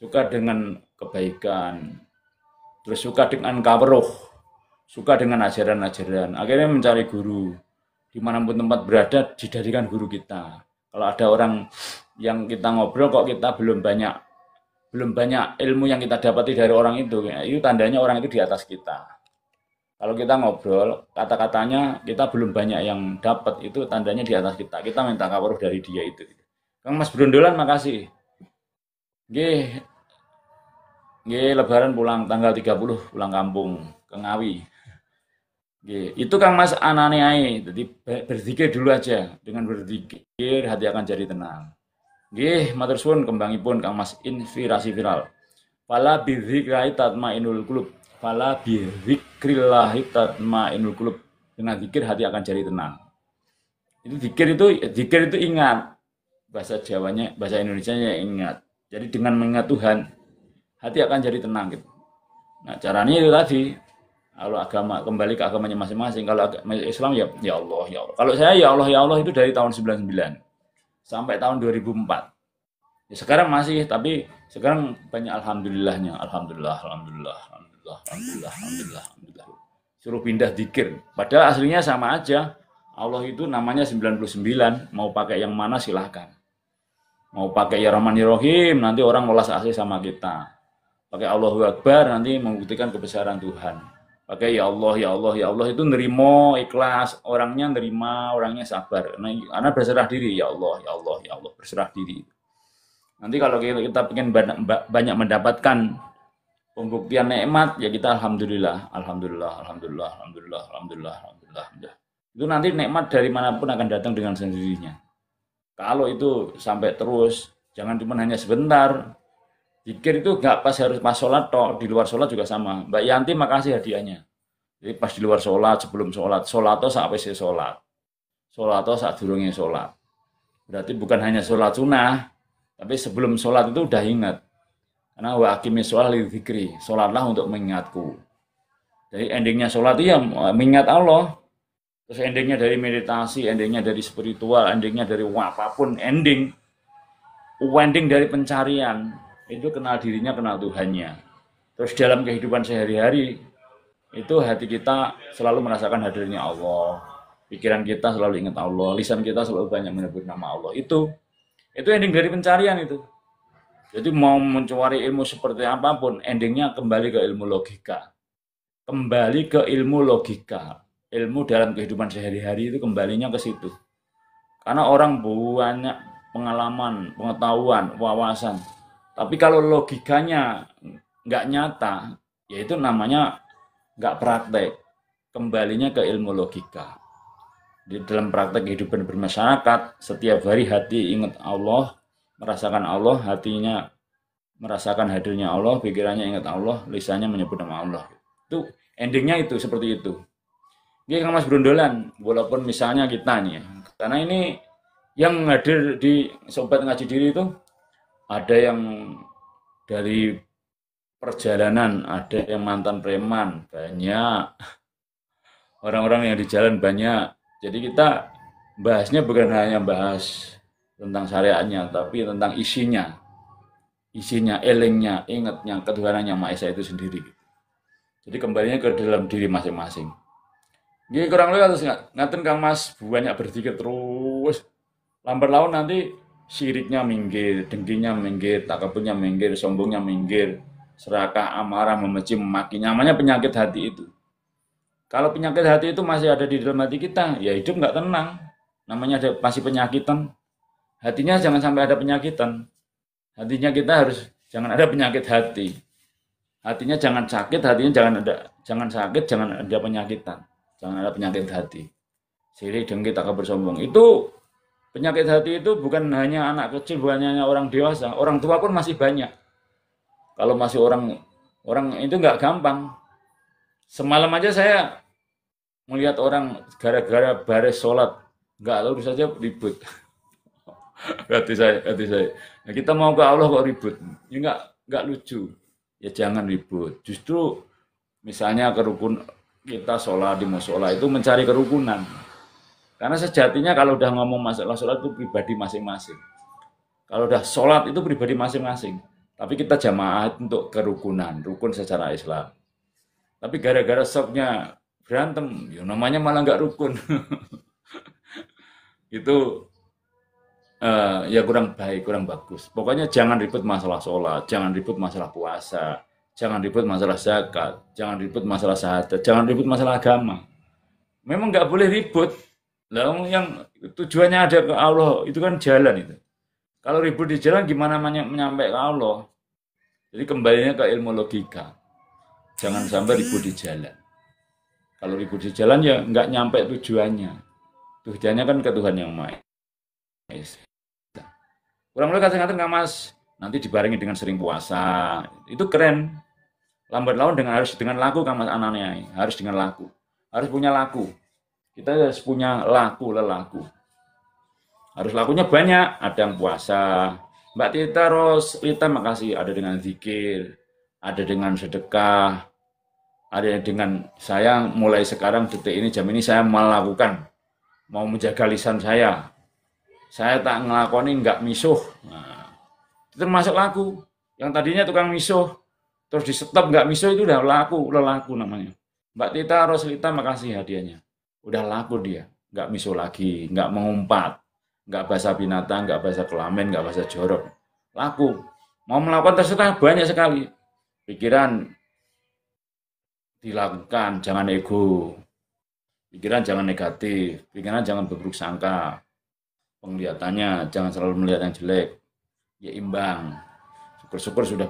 suka dengan kebaikan, terus suka dengan kaweruh, suka dengan ajaran-ajaran. Akhirnya mencari guru, dimanapun tempat berada dijadikan guru kita. Kalau ada orang yang kita ngobrol kok kita belum banyak ilmu yang kita dapati dari orang itu tandanya orang itu di atas kita. Kalau kita ngobrol, kata-katanya kita belum banyak yang dapat, itu tandanya di atas kita. Kita minta kaweruh dari dia itu. Kang Mas Brondolan, makasih. Nggih, nggih lebaran pulang tanggal 30 pulang kampung ke Ngawi. Nggih, itu Kang Mas anane ae. Jadi berzikir dulu aja. Dengan berzikir hati akan jadi tenang. Nggih, matur suwun kembangipun Kang Mas inspirasi viral. Fala bidzikri tatmainul qulub. Fala bidzikrillah tatmainul qulub. Dengan zikir hati akan jadi tenang. Itu zikir itu ingat. Bahasa Jawanya, bahasa Indonesianya ingat. Jadi dengan mengingat Tuhan, hati akan jadi tenang gitu. Nah, caranya itu tadi. Kalau agama kembali ke agamanya masing-masing. Kalau Islam ya Allah, ya Allah. Kalau saya ya Allah itu dari tahun 99 sampai tahun 2004. Ya, sekarang masih, tapi sekarang banyak alhamdulillahnya. Alhamdulillah. Suruh pindah zikir. Padahal aslinya sama aja. Allah itu namanya 99, mau pakai yang mana silahkan. Mau pakai ya Rahman ya Rahim, nanti orang ulas asli sama kita. Pakai Allahu Akbar, nanti membuktikan kebesaran Tuhan. Pakai ya Allah itu nerimo, ikhlas, orangnya nerima, orangnya sabar. Karena berserah diri, ya Allah, berserah diri. Nanti kalau kita ingin banyak mendapatkan pembuktian nikmat, ya kita alhamdulillah. Itu nanti nikmat dari manapun akan datang dengan sendirinya. Kalau itu sampai terus, jangan cuma hanya sebentar. Zikir itu nggak harus pas sholat toh, di luar sholat juga sama. Mbak Yanti makasih hadiahnya. Jadi pas di luar sholat, sebelum sholat toh sampai sholat toh saat durungnya sholat. Berarti bukan hanya sholat sunnah, tapi sebelum sholat itu udah ingat. Karena wa aqimis sholat li dzikri, sholatlah untuk mengingatku. Jadi endingnya sholat itu ya mengingat Allah. Terus endingnya dari meditasi, endingnya dari spiritual, endingnya dari apapun, ending dari pencarian. Itu kenal dirinya, kenal Tuhannya. Terus dalam kehidupan sehari-hari, itu hati kita selalu merasakan hadirnya Allah. Pikiran kita selalu ingat Allah. Lisan kita selalu banyak menyebut nama Allah. Itu ending dari pencarian itu. Jadi mau mencari ilmu seperti apapun, endingnya kembali ke ilmu logika. Kembali ke ilmu logika. Ilmu dalam kehidupan sehari-hari itu kembalinya ke situ. Karena orang banyak pengalaman, pengetahuan, wawasan. Tapi kalau logikanya nggak nyata, ya itu namanya nggak praktek. Kembalinya ke ilmu logika. Di dalam praktek kehidupan bermasyarakat, setiap hari hati ingat Allah, merasakan Allah, hatinya merasakan hadirnya Allah, pikirannya ingat Allah, lisannya menyebut nama Allah. Itu endingnya itu seperti itu. Ini Kang Mas Brondolan, walaupun misalnya kita nih ya, karena ini yang hadir di Sobat Ngaji Diri itu ada yang dari perjalanan, ada yang mantan preman, banyak orang-orang yang di jalan banyak. Jadi kita bahasnya bukan hanya bahas tentang syariatnya, tapi tentang isinya, elingnya, ingatnya, ketuhanannya Maha Esa itu sendiri. Jadi kembalinya ke dalam diri masing-masing. Gini kurang lebih harus ngaten Kang Mas banyak berzikir terus. Lambat laun nanti syiriknya minggir, dengkinya minggir, takaburnya minggir, sombongnya minggir, serakah, amarah, membenci, memaki. Namanya penyakit hati itu. Kalau penyakit hati itu masih ada di dalam hati kita, ya hidup nggak tenang. Namanya masih penyakitan. Hatinya jangan sampai ada penyakitan. Hatinya kita harus jangan ada penyakit hati. Hatinya jangan sakit, hatinya jangan sakit, jangan ada penyakitan. Jangan ada penyakit hati. Sirik, dengki, takabur, sombong. Itu penyakit hati itu bukan hanya anak kecil, bukan hanya orang dewasa. Orang tua pun masih banyak. Kalau masih orang itu nggak gampang. Semalam aja saya melihat orang gara-gara baris sholat. Nggak lurus saja ribut. Hati saya. Nah, kita mau ke Allah kok ribut. Ya nggak lucu. Ya jangan ribut. Justru misalnya kita sholat di musola itu mencari kerukunan. Karena sejatinya kalau udah ngomong masalah sholat itu pribadi masing-masing. Kalau udah sholat itu pribadi masing-masing. Tapi kita jamaah untuk kerukunan, rukun secara Islam. Tapi gara-gara sopnya berantem, ya namanya malah nggak rukun. Itu ya kurang baik, kurang bagus. Pokoknya jangan ribut masalah sholat, jangan ribut masalah puasa, jangan ribut masalah zakat, jangan ribut masalah syahadat, jangan ribut masalah agama. Memang nggak boleh ribut. Lah yang tujuannya ada ke Allah, itu kan jalan itu. Kalau ribut di jalan gimana menyampai ke Allah? Jadi kembalinya ke ilmu logika. Jangan sampai ribut di jalan. Kalau ribut di jalan ya nggak nyampe tujuannya. Tujuannya kan ke Tuhan yang Maha Esa. Kurang lebih kata-kata nggak mas, nanti dibarengi dengan sering puasa. Itu keren. Lambat laun harus dengan laku kan mas anaknya. Harus dengan laku. Harus punya laku. Kita harus punya lelaku. Harus lakunya banyak. Ada yang puasa. Mbak Tita Roslita makasih. Ada dengan zikir. Ada dengan sedekah. Ada dengan saya mulai sekarang detik ini jam ini saya melakukan. Mau menjaga lisan saya. Saya tak ngelakoni nggak misuh. Nah, itu termasuk laku. Yang tadinya tukang misuh. Terus di stop nggak misuh itu udah lelaku namanya. Mbak Tita Roslita makasih hadiahnya. Udah laku dia, nggak misuh lagi, nggak mengumpat, nggak bahasa binatang, nggak bahasa kelamin, nggak bahasa jorok. Laku. Mau melakukan terserah banyak sekali. Pikiran dilakukan, jangan ego. Pikiran jangan negatif, pikiran jangan berburuk sangka. Penglihatannya jangan selalu melihat yang jelek. Ya imbang. Syukur-syukur sudah